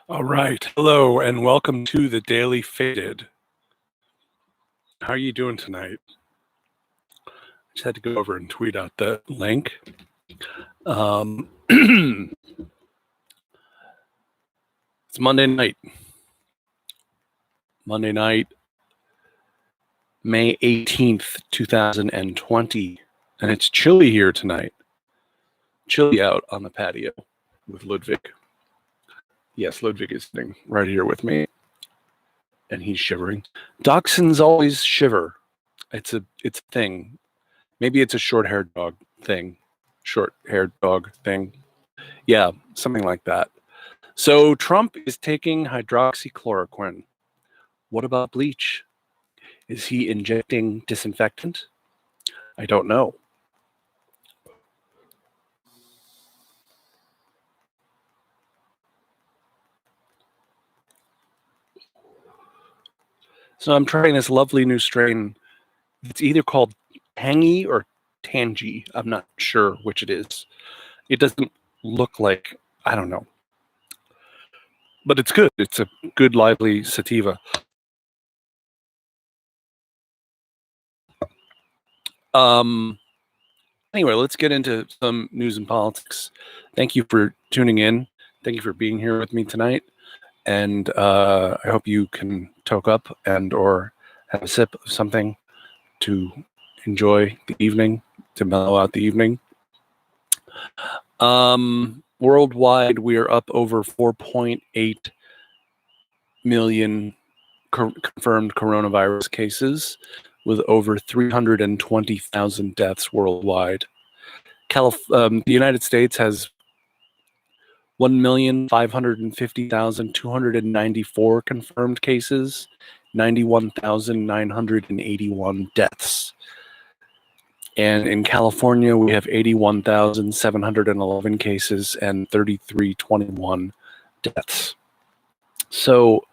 All right. Hello and welcome to the Daily Faded. How are you doing tonight? Just had to go over and tweet out the link. It's Monday night. May 18th, 2020. And it's chilly here tonight. Chilly out on the patio with Ludwig. Yes, Ludwig is sitting right here with me. And he's shivering. Dachshunds always shiver. It's a thing. Maybe it's a short-haired dog thing. Yeah, something like that. So Trump is taking hydroxychloroquine. What about bleach? Is he injecting disinfectant? I don't know. So I'm trying this lovely new strain. It's either called Tangy or Tangy. I'm not sure which it is. It doesn't look like, I don't know. But it's good. It's a good, lively sativa. Anyway, let's get into some news and politics. Thank you for tuning in. Thank you for being here with me tonight. And I hope you can toke up and or have a sip of something to enjoy the evening, to mellow out the evening. Worldwide, we are up over 4.8 million confirmed coronavirus cases, with over 320,000 deaths worldwide. The United States has 1,550,294 confirmed cases, 91,981 deaths. And in California, we have 81,711 cases and 3,321 deaths. So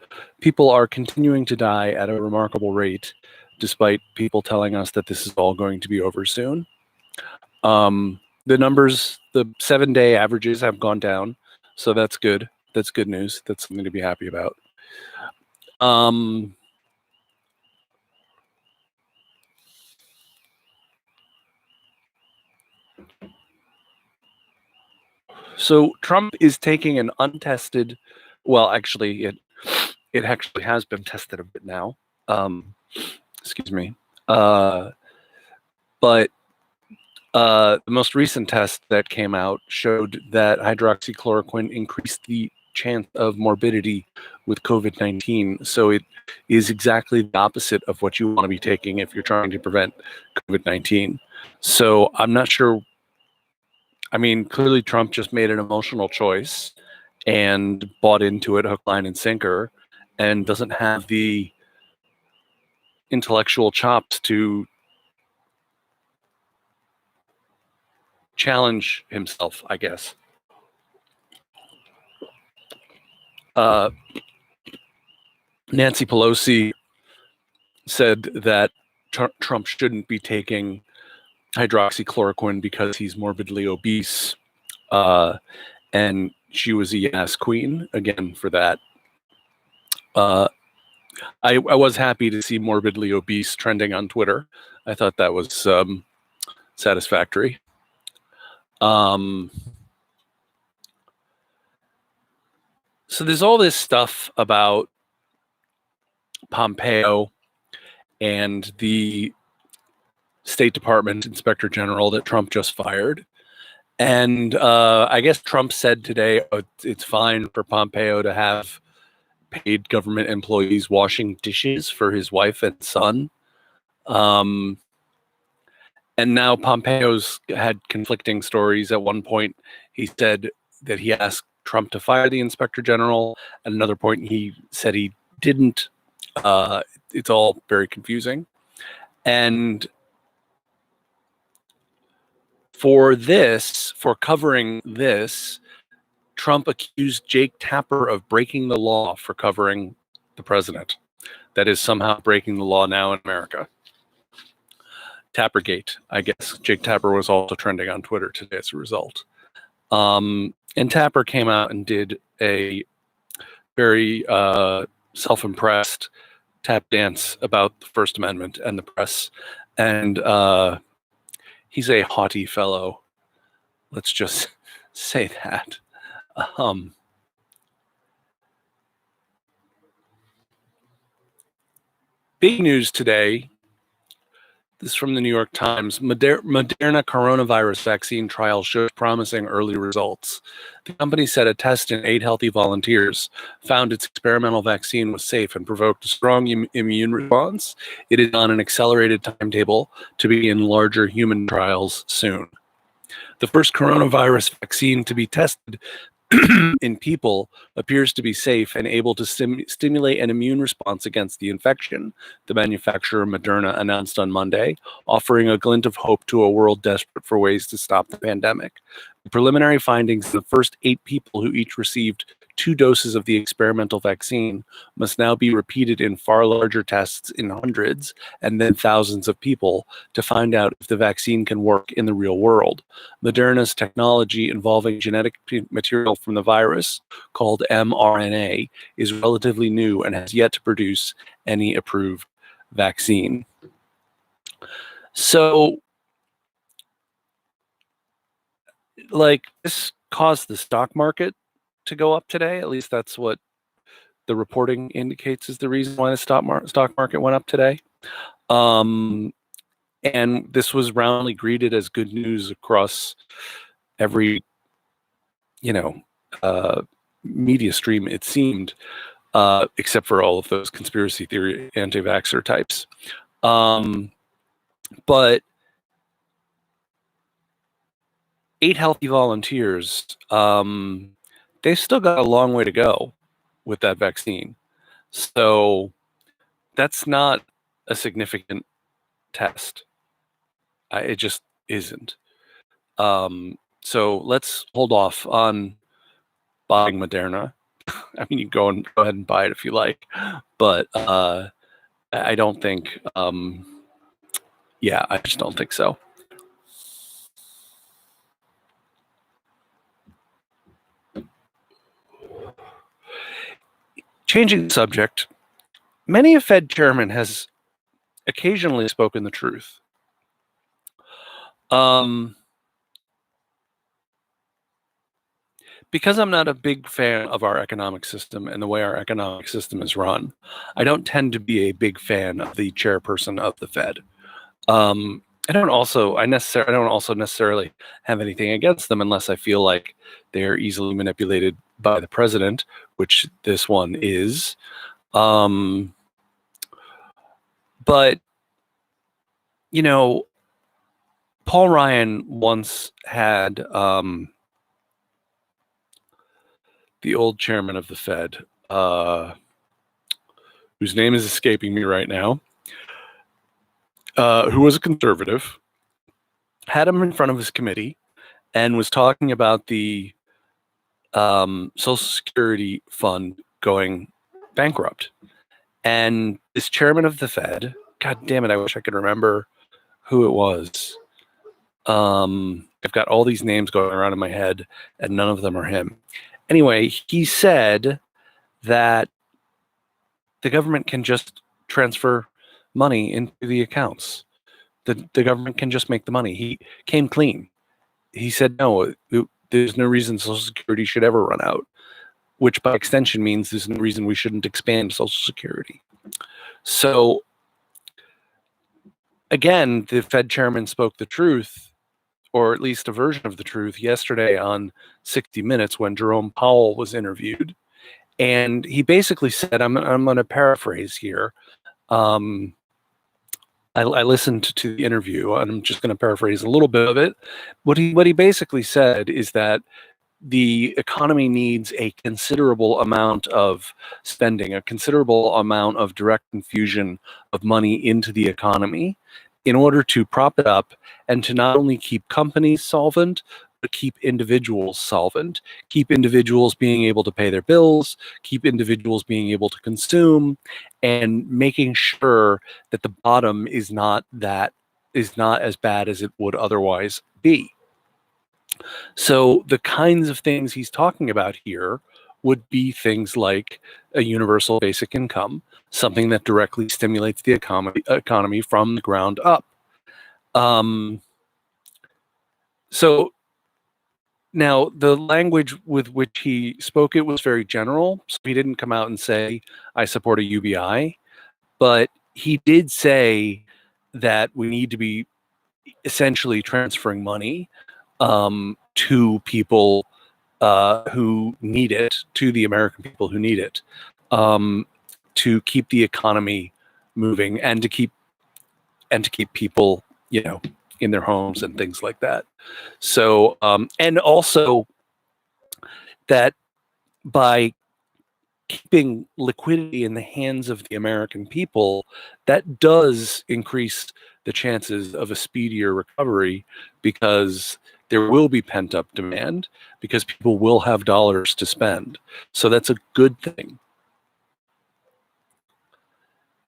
people are continuing to die at a remarkable rate, despite people telling us that this is all going to be over soon. The numbers, the 7-day averages have gone down, so that's good. That's good news. That's something to be happy about. So Trump is taking an untested, well, actually, it actually has been tested a bit now. Excuse me. But the most recent test that came out showed that hydroxychloroquine increased the chance of morbidity with COVID-19. So it is exactly the opposite of what you want to be taking if you're trying to prevent COVID-19. So I'm not sure. I mean, clearly Trump just made an emotional choice and bought into it hook, line, and sinker, and doesn't have the intellectual chops to challenge himself, I guess. Nancy Pelosi said that Trump shouldn't be taking hydroxychloroquine because he's morbidly obese. And she was a yes queen again for that. I was happy to see morbidly obese trending on Twitter. I thought that was satisfactory. So there's all this stuff about Pompeo and the State Department Inspector General that Trump just fired. And I guess Trump said today it's fine for Pompeo to have paid government employees washing dishes for his wife and son. And now Pompeo's had conflicting stories. At one point, he said that he asked Trump to fire the Inspector General. At another point, he said he didn't. It's all very confusing. And for covering this, Trump accused Jake Tapper of breaking the law for covering the president. That is somehow breaking the law now in America. Tappergate, I guess. Jake Tapper was also trending on Twitter today as a result. And Tapper came out and did a very self-impressed tap dance about the First Amendment and the press. And he's a haughty fellow. Let's just say that. Big news today. This is from the New York Times. Moderna coronavirus vaccine trial shows promising early results. The company said a test in 8 healthy volunteers found its experimental vaccine was safe and provoked a strong immune response. It is on an accelerated timetable to begin larger human trials soon. The first coronavirus vaccine to be tested in people appears to be safe and able to stimulate an immune response against the infection, the manufacturer Moderna announced on Monday, offering a glint of hope to a world desperate for ways to stop the pandemic. The preliminary findings in the first 8 people who each received 2 doses of the experimental vaccine must now be repeated in far larger tests in hundreds and then thousands of people to find out if the vaccine can work in the real world. Moderna's technology involving genetic material from the virus, called mRNA, is relatively new and has yet to produce any approved vaccine. So, this caused the stock market to go up today. At least that's what the reporting indicates is the reason why the stock market went up today. And this was roundly greeted as good news across every, media stream, it seemed, except for all of those conspiracy theory anti-vaxxer types. But 8 healthy volunteers, they've still got a long way to go with that vaccine. So that's not a significant test. It just isn't. So let's hold off on buying Moderna. I mean, you can go ahead and buy it if you like, but I don't think. I just don't think so. Changing the subject, many a Fed chairman has occasionally spoken the truth. Because I'm not a big fan of our economic system and the way our economic system is run, I don't tend to be a big fan of the chairperson of the Fed. I don't also necessarily have anything against them unless I feel like they are easily manipulated by the president, which this one is. But Paul Ryan once had the old chairman of the Fed, whose name is escaping me right now, who was a conservative, had him in front of his committee and was talking about the Social Security fund going bankrupt. And this chairman of the Fed, God damn it, I wish I could remember who it was. I've got all these names going around in my head, and none of them are him. Anyway, he said that the government can just transfer money into the accounts. The government can just make the money. He came clean. He said, no, there's no reason Social Security should ever run out, which by extension means there's no reason we shouldn't expand Social Security. So, again, the Fed chairman spoke the truth, or at least a version of the truth, yesterday on 60 Minutes when Jerome Powell was interviewed. And he basically said, I'm going to paraphrase here. I listened to the interview, and I'm just going to paraphrase a little bit of it. What he basically said is that the economy needs a considerable amount of spending, a considerable amount of direct infusion of money into the economy in order to prop it up and to not only keep companies solvent, but keep individuals solvent, keep individuals being able to pay their bills, keep individuals being able to consume, and making sure that the bottom is not as bad as it would otherwise be. So the kinds of things he's talking about here would be things like a universal basic income, something that directly stimulates the economy from the ground up. So now the language with which he spoke, it was very general. So he didn't come out and say, I support a UBI, but he did say that we need to be essentially transferring money to people who need it, to the American people who need it, to keep the economy moving and to keep people, in their homes and things like that. So, and also that by keeping liquidity in the hands of the American people, that does increase the chances of a speedier recovery, because there will be pent-up demand, because people will have dollars to spend. So that's a good thing.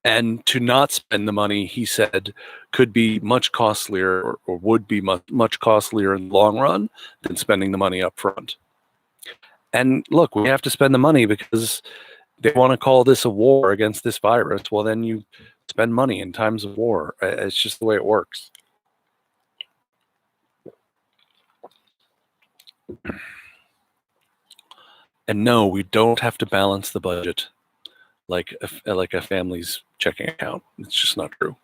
And to not spend the money, he said, could be much costlier, or would be much costlier in the long run than spending the money up front. And look, we have to spend the money because they want to call this a war against this virus. Well, then you spend money in times of war. It's just the way it works. And no, we don't have to balance the budget like a family's checking account. It's just not true.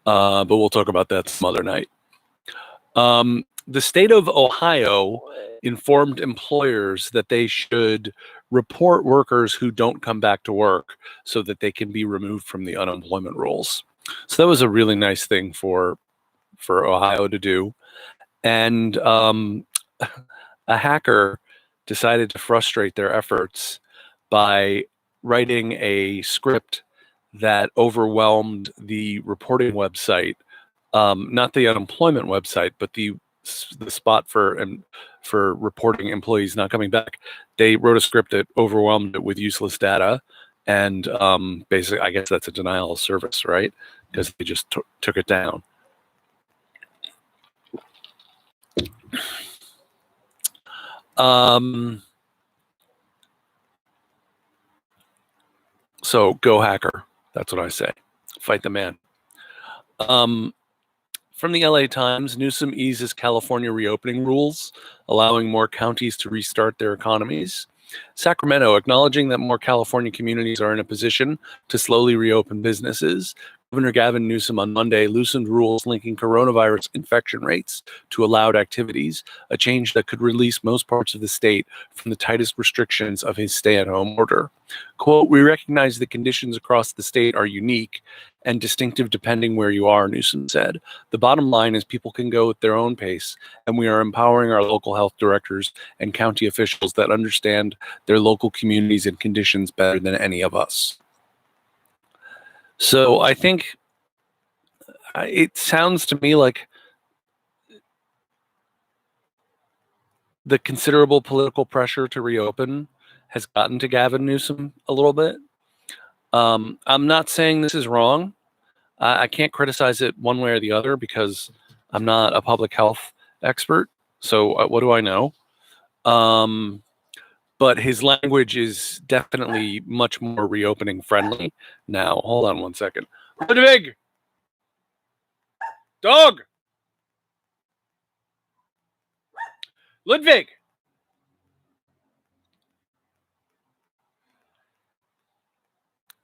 But we'll talk about that some other night. The state of Ohio informed employers that they should report workers who don't come back to work so that they can be removed from the unemployment rolls. So that was a really nice thing for Ohio to do. And a hacker decided to frustrate their efforts by writing a script that overwhelmed the reporting website, not the unemployment website, but the spot for reporting employees not coming back. They wrote a script that overwhelmed it with useless data, and basically, I guess that's a denial of service, right? Because they just took it down. So go hacker. That's what I say. Fight the man. From the LA Times, Newsom eases California reopening rules, allowing more counties to restart their economies. Sacramento, acknowledging that more California communities are in a position to slowly reopen businesses. Governor Gavin Newsom on Monday loosened rules linking coronavirus infection rates to allowed activities, a change that could release most parts of the state from the tightest restrictions of his stay-at-home order. Quote, we recognize that conditions across the state are unique and distinctive depending where you are, Newsom said. The bottom line is people can go at their own pace, and we are empowering our local health directors and county officials that understand their local communities and conditions better than any of us. So I think it sounds to me like the considerable political pressure to reopen has gotten to Gavin Newsom a little bit. I'm not saying this is wrong. I can't criticize it one way or the other because I'm not a public health expert. So what do I know? But his language is definitely much more reopening friendly now. Hold on one second. Ludwig! Dog! Ludwig!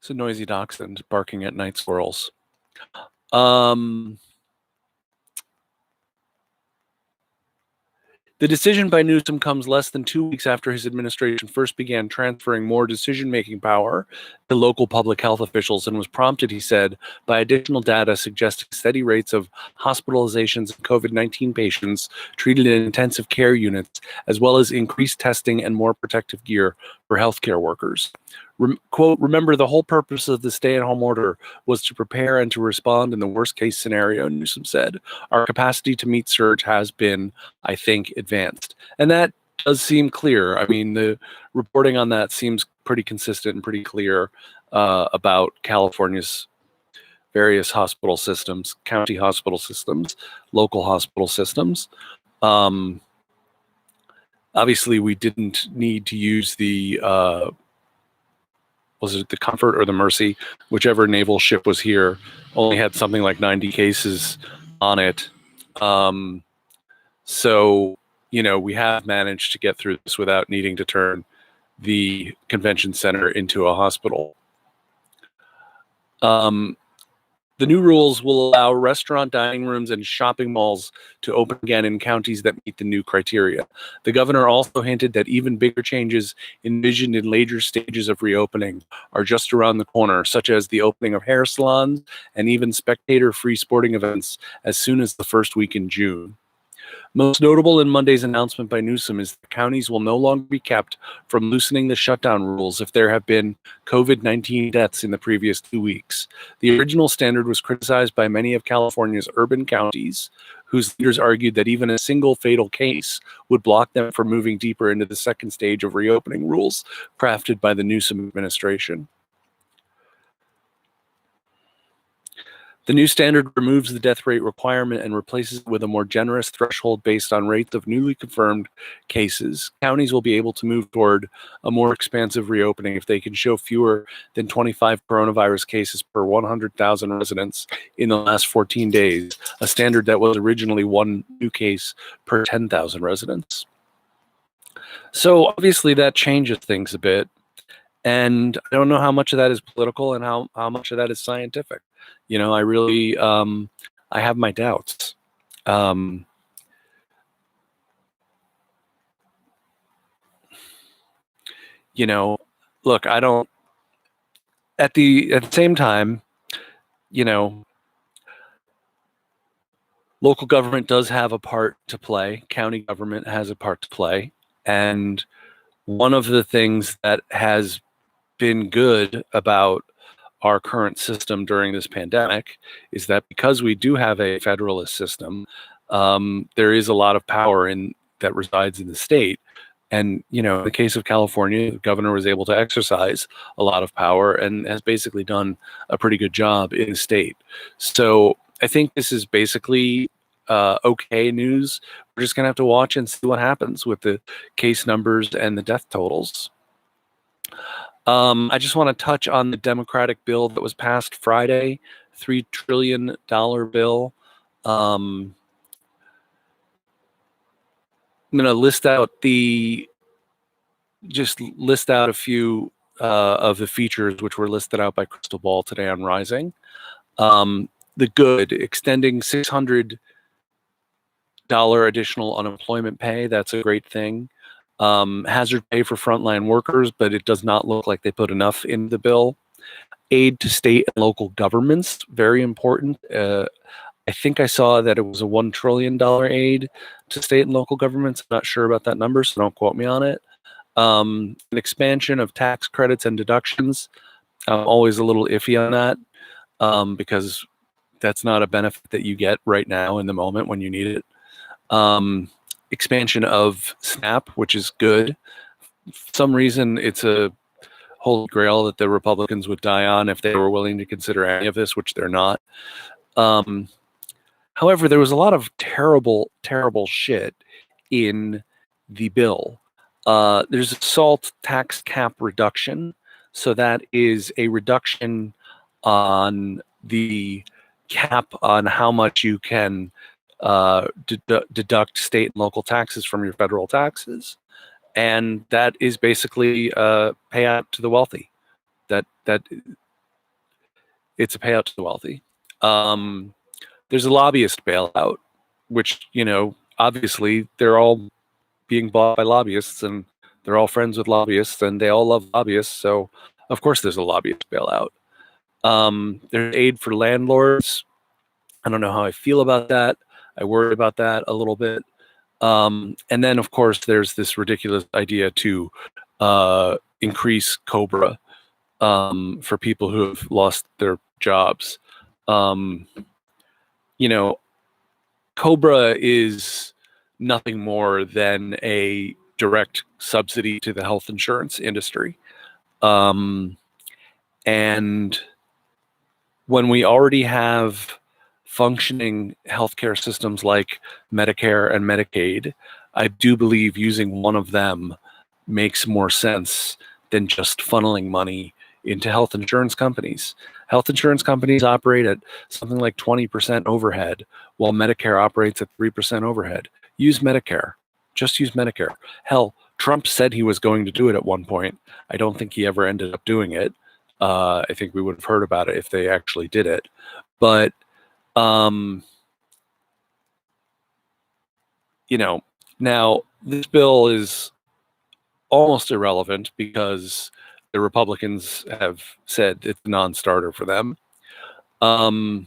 It's a noisy dachshund barking at night squirrels. The decision by Newsom comes less than 2 weeks after his administration first began transferring more decision-making power to local public health officials and was prompted, he said, by additional data suggesting steady rates of hospitalizations of COVID-19 patients treated in intensive care units, as well as increased testing and more protective gear for healthcare workers. Quote, remember, the whole purpose of the stay-at-home order was to prepare and to respond in the worst-case scenario, Newsom said. Our capacity to meet surge has been, I think, advanced. And that does seem clear. I mean, the reporting on that seems pretty consistent and pretty clear about California's various hospital systems, county hospital systems, local hospital systems. Obviously, we didn't need to use the was it the Comfort or the Mercy, whichever naval ship was here, only had something like 90 cases on it. So, we have managed to get through this without needing to turn the convention center into a hospital. The new rules will allow restaurant dining rooms and shopping malls to open again in counties that meet the new criteria. The governor also hinted that even bigger changes envisioned in later stages of reopening are just around the corner, such as the opening of hair salons and even spectator-free sporting events as soon as the first week in June. Most notable in Monday's announcement by Newsom is that counties will no longer be kept from loosening the shutdown rules if there have been COVID-19 deaths in the previous 2 weeks. The original standard was criticized by many of California's urban counties, whose leaders argued that even a single fatal case would block them from moving deeper into the second stage of reopening rules crafted by the Newsom administration. The new standard removes the death rate requirement and replaces it with a more generous threshold based on rates of newly confirmed cases. Counties will be able to move toward a more expansive reopening if they can show fewer than 25 coronavirus cases per 100,000 residents in the last 14 days, a standard that was originally 1 new case per 10,000 residents. So obviously that changes things a bit. And I don't know how much of that is political and how much of that is scientific. I really, I have my doubts. Look, I don't, at the same time, local government does have a part to play. County government has a part to play. And one of the things that has been good about our current system during this pandemic is that because we do have a federalist system, there is a lot of power that resides in the state. And, in the case of California, the governor was able to exercise a lot of power and has basically done a pretty good job in the state. So I think this is basically okay news. We're just going to have to watch and see what happens with the case numbers and the death totals. I just want to touch on the Democratic bill that was passed Friday, $3 trillion bill. I'm going to list out a few of the features which were listed out by Crystal Ball today on Rising. The good, extending $600 additional unemployment pay. That's a great thing. Hazard pay for frontline workers, but it does not look like they put enough in the bill. Aid to state and local governments, very important. I think I saw that it was a $1 trillion aid to state and local governments. I'm not sure about that number, so don't quote me on it. An expansion of tax credits and deductions. I'm always a little iffy on that because that's not a benefit that you get right now in the moment when you need it. Expansion of SNAP, which is good. For some reason, it's a holy grail that the Republicans would die on if they were willing to consider any of this, which they're not. However, there was a lot of terrible, terrible shit in the bill. There's a SALT tax cap reduction. So that is a reduction on the cap on how much you can deduct state and local taxes from your federal taxes, and that is basically a payout to the wealthy. That it's a payout to the wealthy. There's a lobbyist bailout, which obviously they're all being bought by lobbyists, and they're all friends with lobbyists, and they all love lobbyists. So of course there's a lobbyist bailout. There's aid for landlords. I don't know how I feel about that. I worry about that a little bit. And then, of course, there's this ridiculous idea to increase COBRA for people who have lost their jobs. COBRA is nothing more than a direct subsidy to the health insurance industry. And when we already have functioning healthcare systems like Medicare and Medicaid, I do believe using one of them makes more sense than just funneling money into health insurance companies. Health insurance companies operate at something like 20% overhead, while Medicare operates at 3% overhead. Use Medicare. Just use Medicare. Hell, Trump said he was going to do it at one point. I don't think he ever ended up doing it. I think we would have heard about it if they actually did it. But, now this bill is almost irrelevant because the Republicans have said it's a non-starter for them. And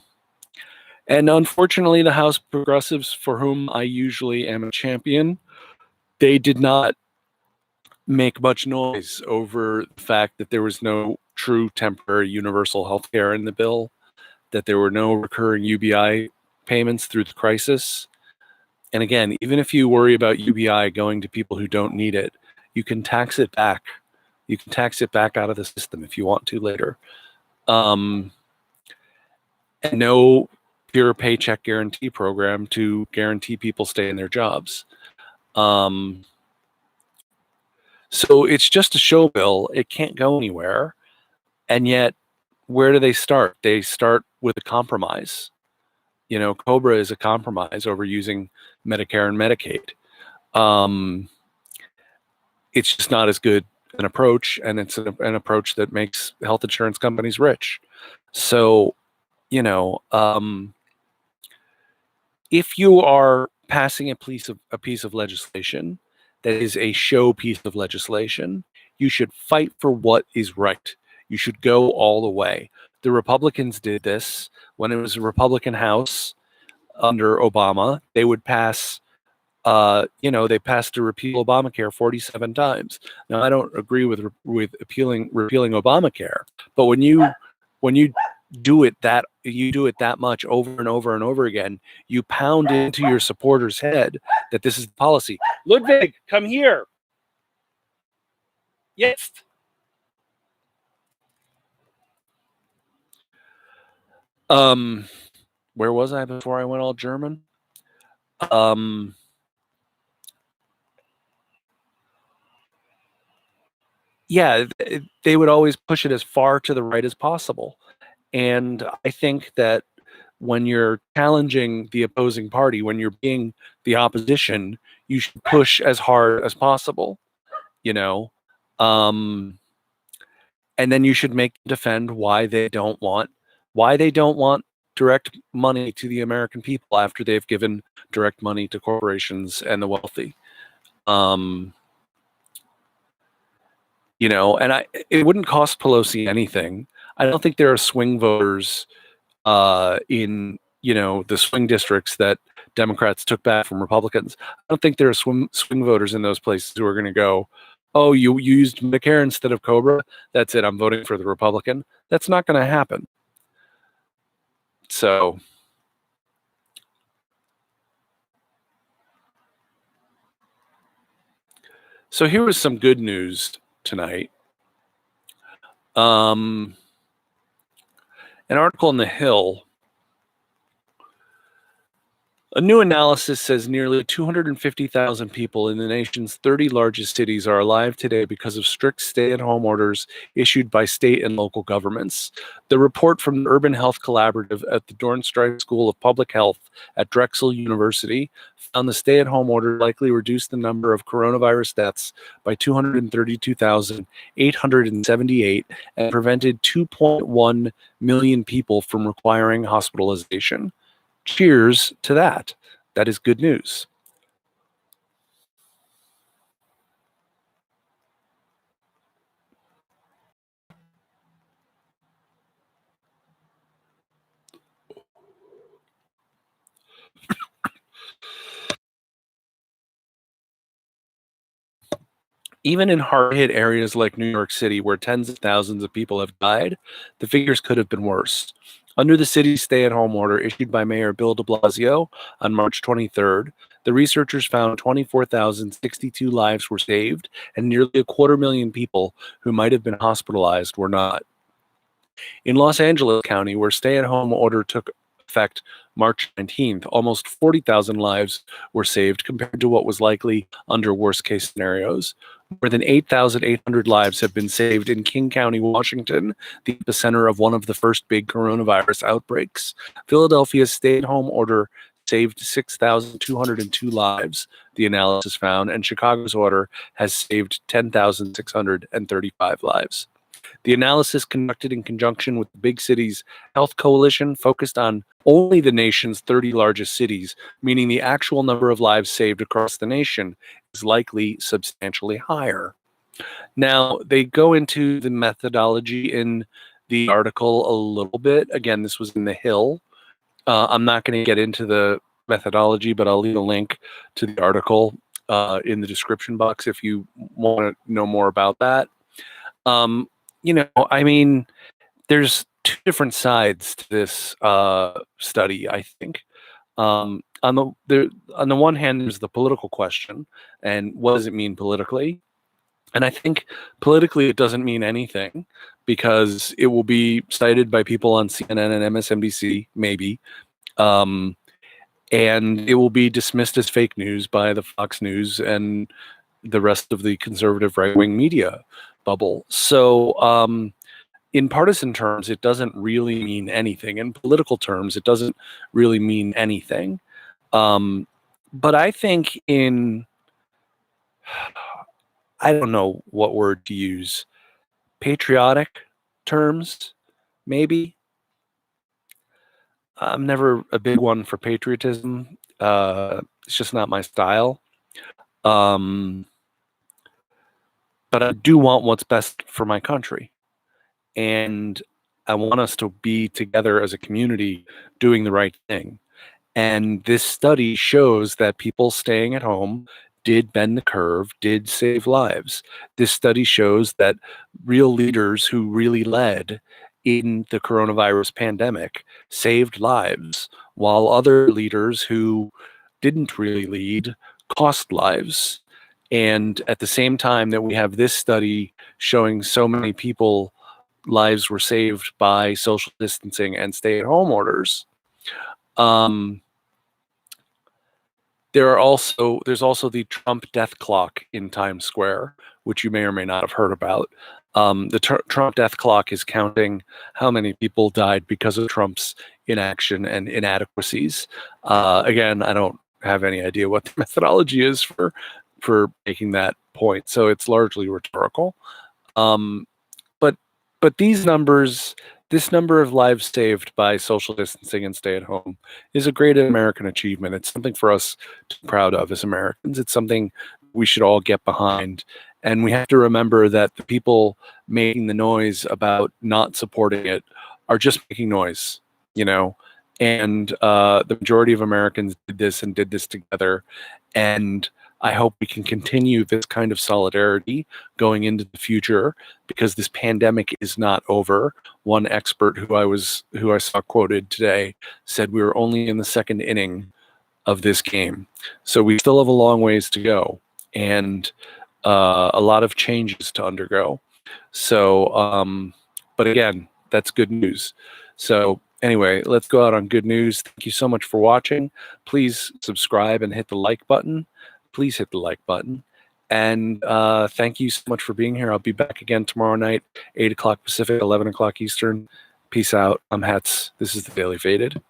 unfortunately, the House progressives, for whom I usually am a champion, they did not make much noise over the fact that there was no true temporary universal health care in the bill, that there were no recurring UBI payments through the crisis. And again, even if you worry about UBI going to people who don't need it, you can tax it back. You can tax it back out of the system if you want to later. And no pure paycheck guarantee program to guarantee people stay in their jobs. So it's just a show bill. It can't go anywhere. And yet, where do they start? They start with a compromise. COBRA is a compromise over using Medicare and Medicaid. It's just not as good an approach, and it's an approach that makes health insurance companies rich. So, if you are passing a piece of legislation that is a show piece of legislation, you should fight for what is right. You should go all the way. The Republicans did this when it was a Republican House under Obama. They would pass, they passed to repeal Obamacare 47 times. Now, I don't agree with repealing Obamacare, but when you do it that much over and over and over again, you pound into your supporters' head that this is the policy. Ludwig, come here. Yes. Where was I before I went all German? Yeah, they would always push it as far to the right as possible. And I think that when you're challenging the opposing party, when you're being the opposition, you should push as hard as possible, and then you should defend why they don't want direct money to the American people after they've given direct money to corporations and the wealthy. And it wouldn't cost Pelosi anything. I don't think there are swing voters in the swing districts that Democrats took back from Republicans. I don't think there are swing voters in those places who are going to go, oh, you used Medicare instead of COBRA? That's it. I'm voting for the Republican. That's not going to happen. So here was some good news tonight. An article in The Hill. A new analysis says nearly 250,000 people in the nation's 30 largest cities are alive today because of strict stay-at-home orders issued by state and local governments. The report from the Urban Health Collaborative at the Dornstreich School of Public Health at Drexel University found the stay-at-home order likely reduced the number of coronavirus deaths by 232,878 and prevented 2.1 million people from requiring hospitalization. Cheers to that. That is good news. Even in hard-hit areas like New York City, where tens of thousands of people have died, the figures could have been worse. Under the city's stay-at-home order issued by Mayor Bill de Blasio on March 23rd, the researchers found 24,062 lives were saved, and nearly 250,000 people who might have been hospitalized were not. In Los Angeles County, where stay-at-home order took effect March 19th, almost 40,000 lives were saved compared to what was likely under worst-case scenarios. More than 8,800 lives have been saved in King County, Washington, the epicenter of one of the first big coronavirus outbreaks. Philadelphia's stay-at-home order saved 6,202 lives, the analysis found, and Chicago's order has saved 10,635 lives. The analysis, conducted in conjunction with the Big Cities Health Coalition, focused on only the nation's 30 largest cities, meaning the actual number of lives saved across the nation is likely substantially higher. Now, they go into the methodology in the article a little bit. Again, this was in The Hill. I'm not going to get into the methodology, but I'll leave a link to the article in the description box if you want to know more about that. I mean, there's two different sides to this study, I think. On the one hand, there's the political question, and what does it mean politically? And I think politically it doesn't mean anything, because it will be cited by people on CNN and MSNBC, maybe, and it will be dismissed as fake news by the Fox News and the rest of the conservative right-wing media bubble. So in partisan terms, it doesn't really mean anything. In political terms, it doesn't really mean anything. But I think I don't know what word to use, patriotic terms, maybe. I'm never a big one for patriotism. It's just not my style. But I do want what's best for my country. And I want us to be together as a community doing the right thing. And this study shows that people staying at home did bend the curve, did save lives. This study shows that real leaders who really led in the coronavirus pandemic saved lives, while other leaders who didn't really lead cost lives. And at the same time that we have this study showing so many people lives were saved by social distancing and stay-at-home orders, there's also the Trump death clock in Times Square, which you may or may not have heard about. The Trump death clock is counting how many people died because of Trump's inaction and inadequacies. Again, I don't have any idea what the methodology is for making that point, so it's largely rhetorical. But these numbers, this number of lives saved by social distancing and stay at home, is a great American achievement. It's something for us to be proud of as Americans. It's something we should all get behind. And we have to remember that the people making the noise about not supporting it are just making noise, and the majority of Americans did this together. And I hope we can continue this kind of solidarity going into the future, because this pandemic is not over. One expert who I saw quoted today said we were only in the second inning of this game. So we still have a long ways to go, and a lot of changes to undergo. So, but again, that's good news. So anyway, let's go out on good news. Thank you so much for watching. Please subscribe and hit the like button. Please hit the like button. And thank you so much for being here. I'll be back again tomorrow night, 8 o'clock Pacific, 11 o'clock Eastern. Peace out. I'm Hats. This is the Daily Faded.